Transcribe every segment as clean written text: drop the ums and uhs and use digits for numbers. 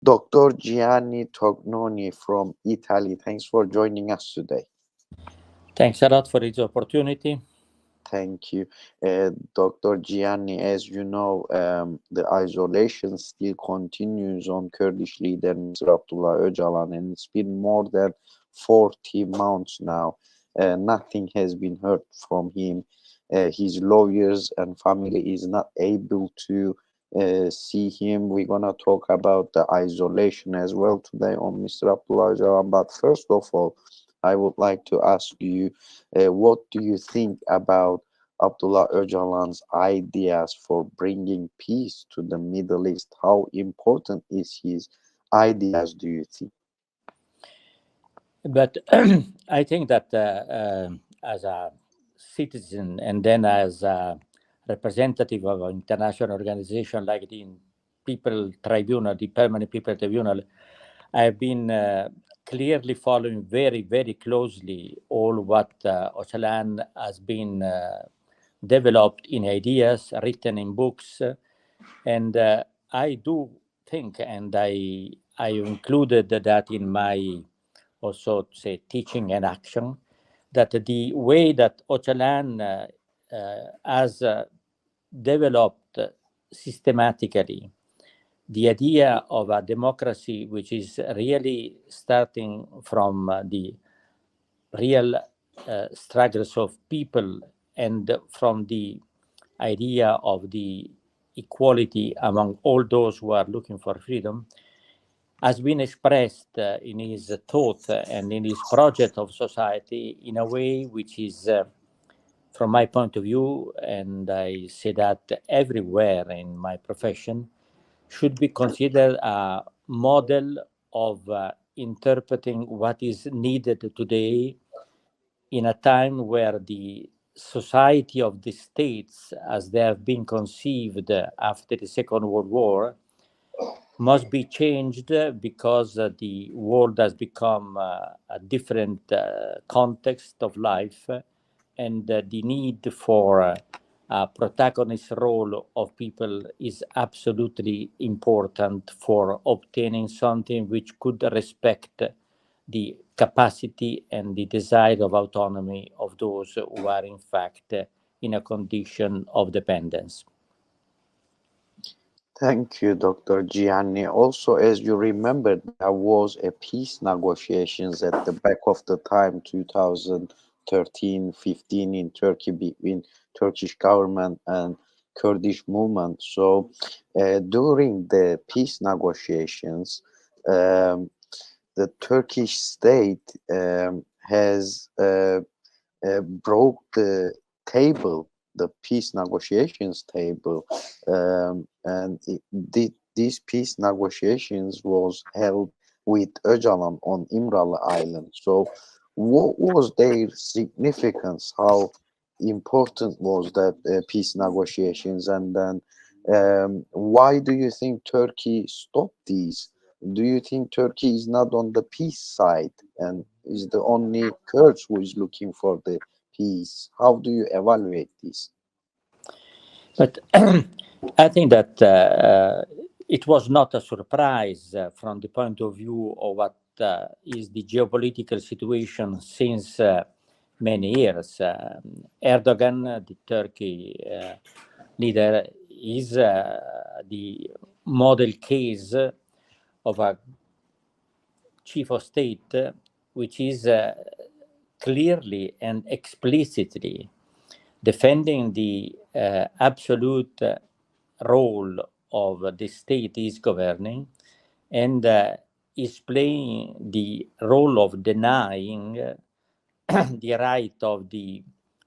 Dr. Gianni Tognoni from Italy. Thanks for joining us today. Thanks a lot for this opportunity. Thank you. Dr. Gianni, as you know, the isolation still continues on Kurdish leader Mr. Abdullah Öcalan, and it's been more than 40 months now. Nothing has been heard from him. His lawyers and family is not able to see him. We're gonna talk about the isolation as well today on Mr. Abdullah Öcalan. But first of all, I would like to ask you, what do you think about Abdullah Öcalan's ideas for bringing peace to the Middle East? How important is his ideas, do you think? But I think that as a citizen and then as a representative of an international organization like the People Tribunal, the Permanent People Tribunal, I've been clearly following very, very closely all what Ocalan has been developed in ideas, written in books, and I do think, and I included that in my also say teaching and action, that the way that Ocalan has developed systematically the idea of a democracy which is really starting from the real struggles of people and from the idea of the equality among all those who are looking for freedom has been expressed in his thought and in his project of society in a way which is, from my point of view, and I say that everywhere in my profession, should be considered a model of interpreting what is needed today in a time where the society of the states, as they have been conceived after the Second World War, must be changed because the world has become a different context of life, and the need for a protagonist role of people is absolutely important for obtaining something which could respect the capacity and the desire of autonomy of those who are in fact in a condition of dependence. Thank you, Dr. Gianni. Also, as you remember, there was a peace negotiations at the back of the time, 2013-15 in Turkey between Turkish government and Kurdish movement. So, during the peace negotiations, um, the Turkish state has broke the table, the peace negotiations table, these peace negotiations was held with Öcalan on İmralı Island. So, what was their significance? How important was that peace negotiations? And then, why do you think Turkey stopped these? Do you think Turkey is not on the peace side and is the only Kurds who is looking for the peace? How do you evaluate this? But I think that it was not a surprise from the point of view of what is the geopolitical situation since many years. Erdogan, the Turkey leader, is the model case of a chief of state which is clearly and explicitly defending the absolute role of the state is governing, and is playing the role of denying the right of the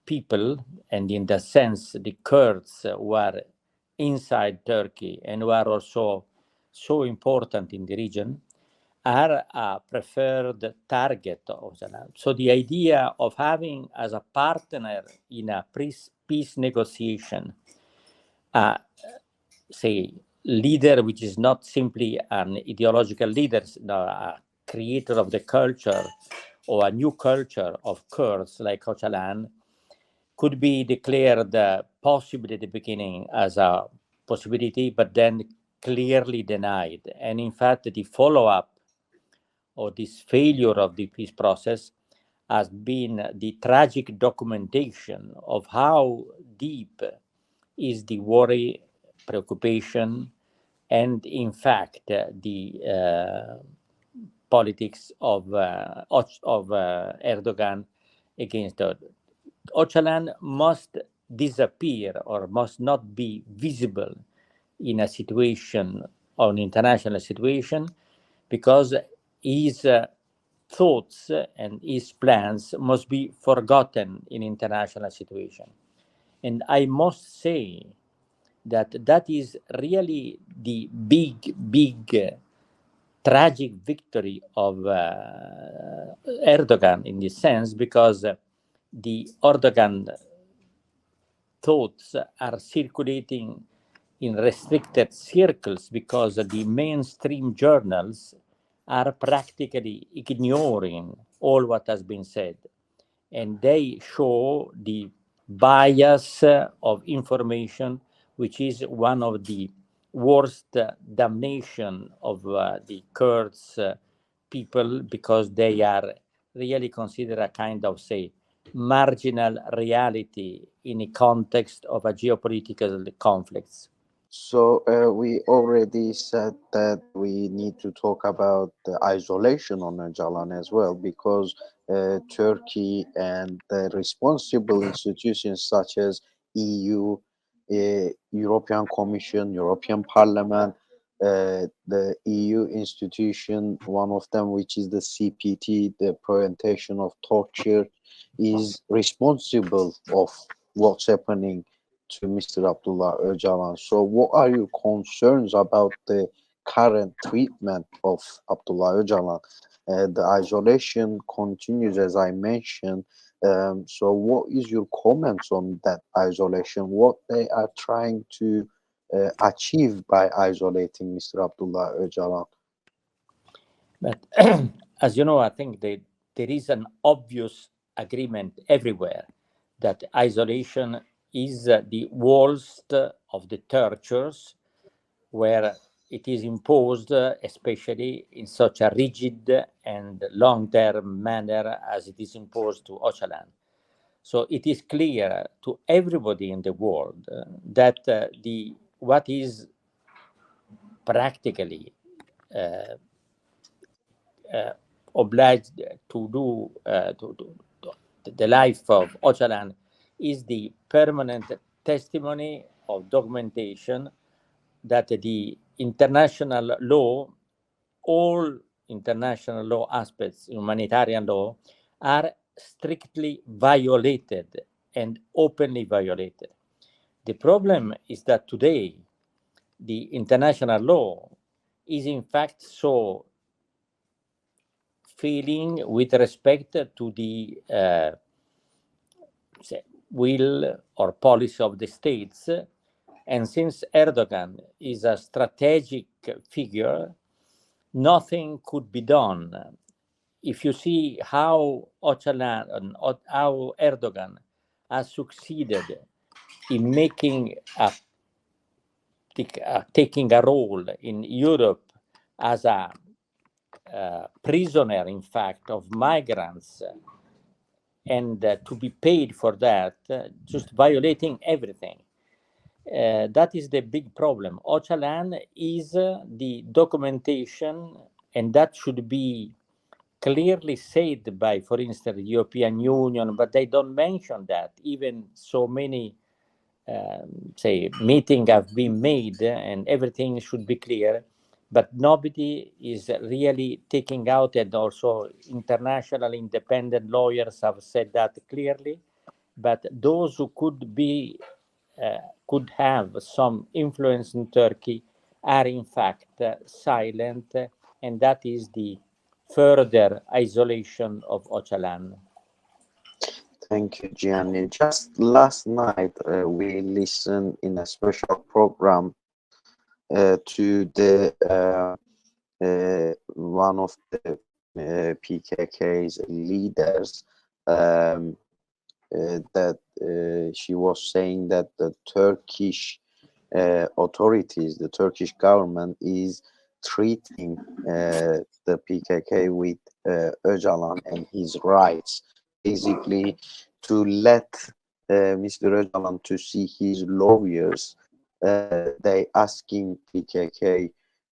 people, and in that sense the Kurds who are inside Turkey and who are also so important in the region, are a preferred target of Zelensky. So the idea of having as a partner in a peace negotiation, say, leader which is not simply an ideological leader, no, a creator of the culture or a new culture of Kurds like Ocalan, could be declared possibly at the beginning as a possibility, but then clearly denied. And in fact, the follow-up of this failure of the peace process has been the tragic documentation of how deep is the worry, preoccupation, and in fact the politics of Erdogan against Ocalan must disappear or must not be visible in a situation, or an international situation, because his thoughts and his plans must be forgotten in international situation. And I must say that is really the big tragic victory of Erdogan in this sense, because the Erdogan thoughts are circulating in restricted circles, because the mainstream journals are practically ignoring all what has been said, and they show the bias of information, which is one of the worst damnation of the Kurds people, because they are really considered a kind of, say, marginal reality in a context of a geopolitical conflicts. So we already said that we need to talk about the isolation on Öcalan as well, because Turkey and the responsible institutions such as EU, European Commission, European Parliament, the EU institution, one of them, which is the CPT, the Prevention of Torture, is responsible of what's happening to Mr. Abdullah Öcalan. So, what are your concerns about the current treatment of Abdullah Öcalan? The isolation continues, as I mentioned. So, what is your comments on that isolation? What they are trying to achieve by isolating Mr. Abdullah Öcalan? But as you know, I think there is an obvious agreement everywhere that isolation is the worst of the tortures, where it is imposed, especially in such a rigid and long-term manner as it is imposed to Öcalan. So it is clear to everybody in the world that what is practically obliged to do the life of Öcalan is the permanent testimony of documentation that the international law, all international law aspects, humanitarian law, are strictly violated and openly violated. The problem is that today the international law is in fact so failing with respect to the will or policy of the states. And since Erdogan is a strategic figure, nothing could be done. If you see how Öcalan and how Erdogan has succeeded in making taking a role in Europe as a prisoner, in fact, of migrants, and to be paid for that, just violating everything. That is the big problem. Öcalan is the documentation, and that should be clearly said by, for instance, the European Union, but they don't mention that. Even so many, say, meetings have been made, and everything should be clear, but nobody is really taking out, and also international independent lawyers have said that clearly. But those who could have some influence in Turkey are in fact silent, and that is the further isolation of Öcalan. Thank you, Gianni. Just last night, we listened in a special program to the one of the PKK's leaders, that she was saying that the Turkish authorities, the Turkish government, is treating the PKK with Öcalan and his rights, basically to let Mr. Öcalan to see his lawyers. They asking PKK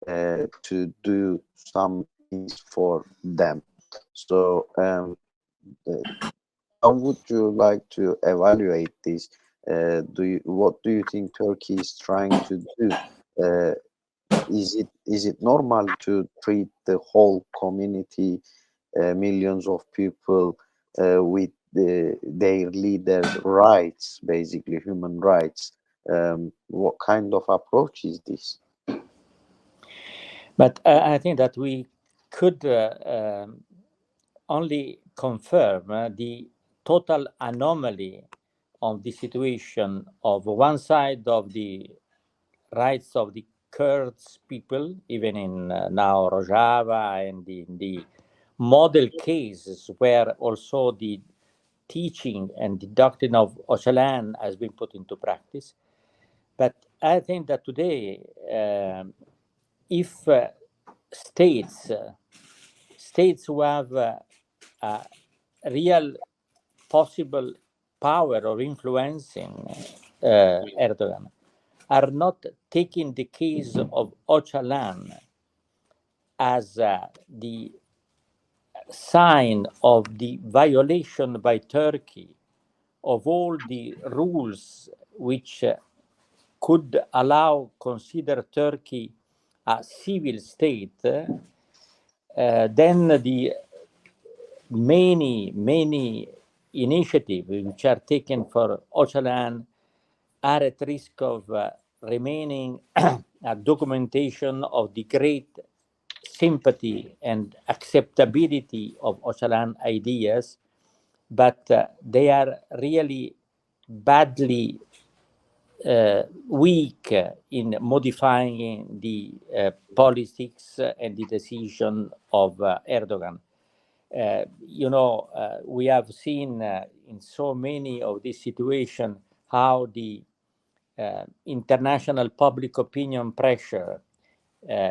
to do some things for them. So how would you like to evaluate this? What do you think Turkey is trying to do? Is it normal to treat the whole community, millions of people, with their leaders' rights, basically human rights? What kind of approach is this? But I think that we could only confirm the total anomaly of the situation of one side of the rights of the Kurds people, even in now Rojava, and in the model cases where also the teaching and the doctrine of Ocalan has been put into practice. But I think that today, if states who have a real possible power of influencing Erdogan are not taking the case of Ocalan as the sign of the violation by Turkey of all the rules which could consider Turkey a civil state, then the many initiatives which are taken for Ocalan are at risk of remaining a documentation of the great sympathy and acceptability of Ocalan ideas, but they are really badly weak in modifying the politics and the decision of Erdogan. We have seen in so many of these situations how the international public opinion pressure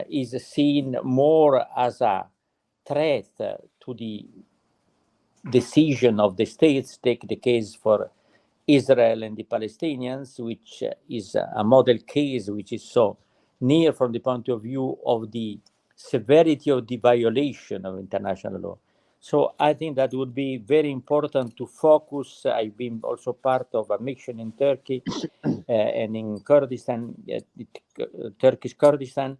is seen more as a threat to the decision of the states. Take the case for Israel and the Palestinians, which is a model case which is so near from the point of view of the severity of the violation of international law. So I think that would be very important to focus. I've been also part of a mission in Turkey and in Kurdistan, Turkish Kurdistan,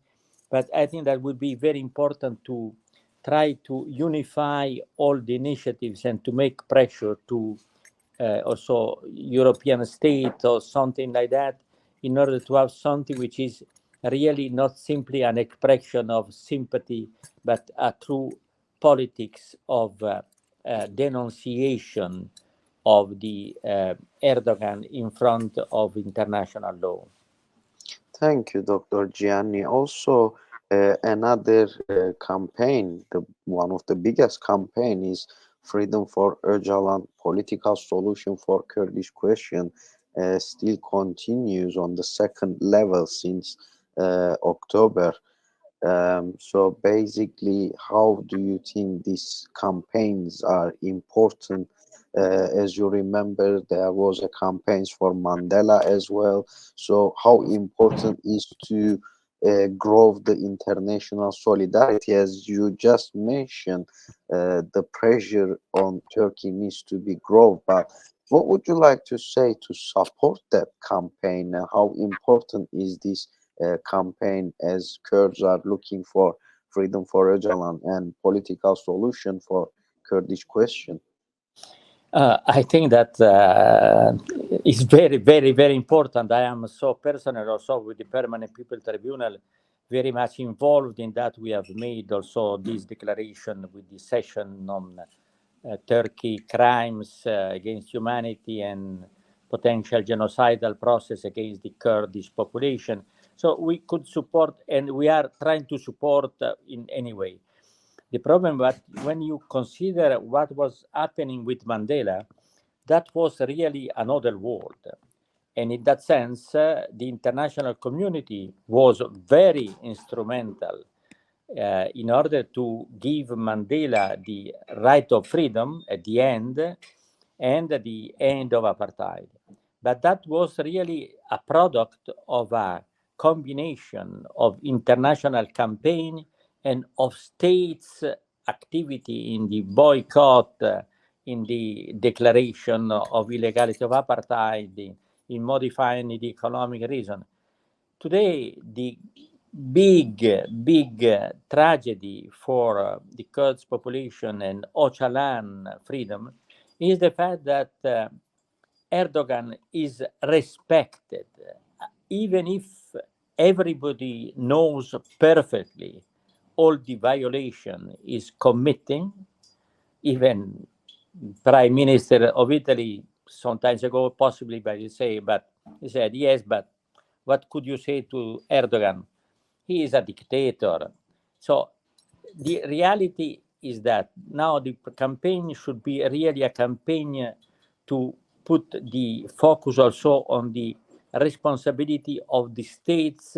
but I think that would be very important to try to unify all the initiatives and to make pressure to also European state or something like that, in order to have something which is really not simply an expression of sympathy, but a true politics of denunciation of the Erdogan in front of international law. Thank you, Dr. Gianni. Also, another campaign, one of the biggest campaign, is Freedom for Öcalan, political solution for Kurdish question, still continues on the second level since October. So basically, how do you think these campaigns are important? As you remember, there was a campaigns for Mandela as well. So how important is to grow the international solidarity? As you just mentioned, the pressure on Turkey needs to be grown. But what would you like to say to support that campaign? How important is this campaign, as Kurds are looking for freedom for Öcalan and political solution for Kurdish question? I think that it's very, very, very important. I am so personal also with the Permanent People Tribunal, very much involved in that. We have made also this declaration with the session on Turkey crimes against humanity and potential genocidal process against the Kurdish population. So we could support, and we are trying to support in any way. The problem, but when you consider what was happening with Mandela, that was really another world. And in that sense, the international community was very instrumental in order to give Mandela the right of freedom at the end and the end of apartheid. But that was really a product of a combination of international campaign and of states' activity in the boycott, in the declaration of illegality of apartheid, in modifying the economic reason. Today, the big tragedy for the Kurds population and Ocalan freedom is the fact that Erdogan is respected, even if everybody knows perfectly all the violation is committing. Even Prime Minister of Italy some time ago, possibly by he said, yes, but what could you say to Erdogan? He is a dictator. So the reality is that now the campaign should be really a campaign to put the focus also on the responsibility of the states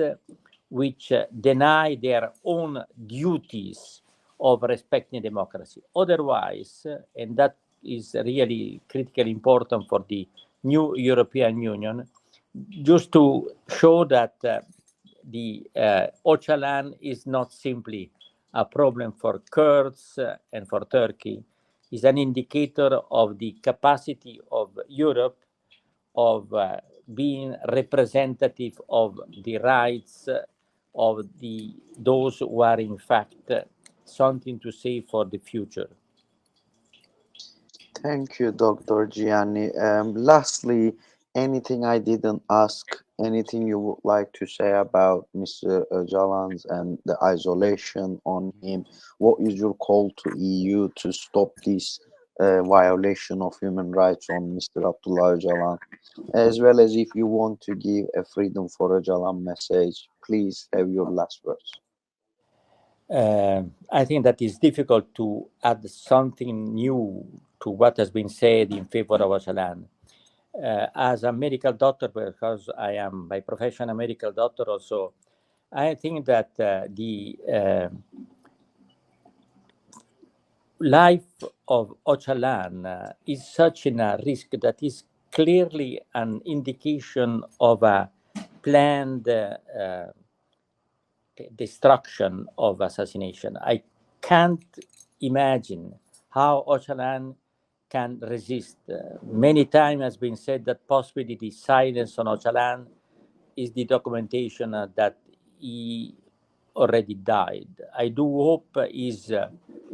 which deny their own duties of respecting democracy. Otherwise, and that is really critically important for the new European Union, just to show that the Ocalan is not simply a problem for Kurds and for Turkey, is an indicator of the capacity of Europe of being representative of the rights of those who are in fact something to say for the future. Thank you, Dr. Gianni. Lastly, anything I didn't ask, anything you would like to say about Mr. Öcalan's and the isolation on him? What is your call to EU to stop this violation of human rights on Mr. Abdullah Öcalan? As well as if you want to give a freedom for Öcalan message, please have your last words. I think that it's difficult to add something new to what has been said in favor of Ocalan. As a medical doctor, because I am by profession a medical doctor also, I think that the life of Ocalan is such a risk that is clearly an indication of a planned destruction of assassination. I can't imagine how Ocalan can resist. Many times has been said that possibly the silence on Ocalan is the documentation that he already died. I do hope he's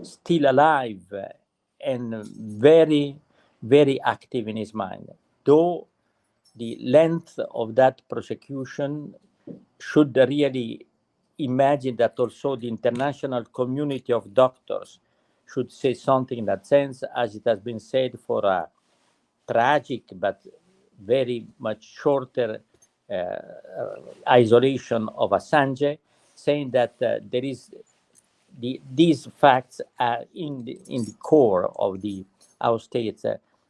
still alive and very, very active in his mind. Though the length of that prosecution should really imagine that also the international community of doctors should say something in that sense, as it has been said for a tragic but very much shorter isolation of Assange, saying that there is these facts are in the core of our states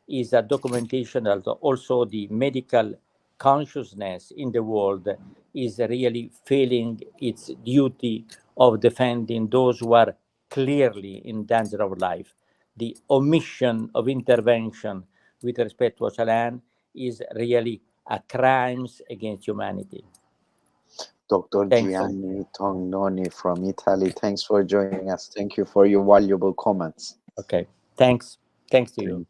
is a documentation that also the medical consciousness in the world is really failing its duty of defending those who are clearly in danger of life. The omission of intervention with respect to Ocalan is really a crimes against humanity. Dr. Gianni Tognoni from Italy, thanks for joining us. Thank you for your valuable comments. Okay, thanks to you.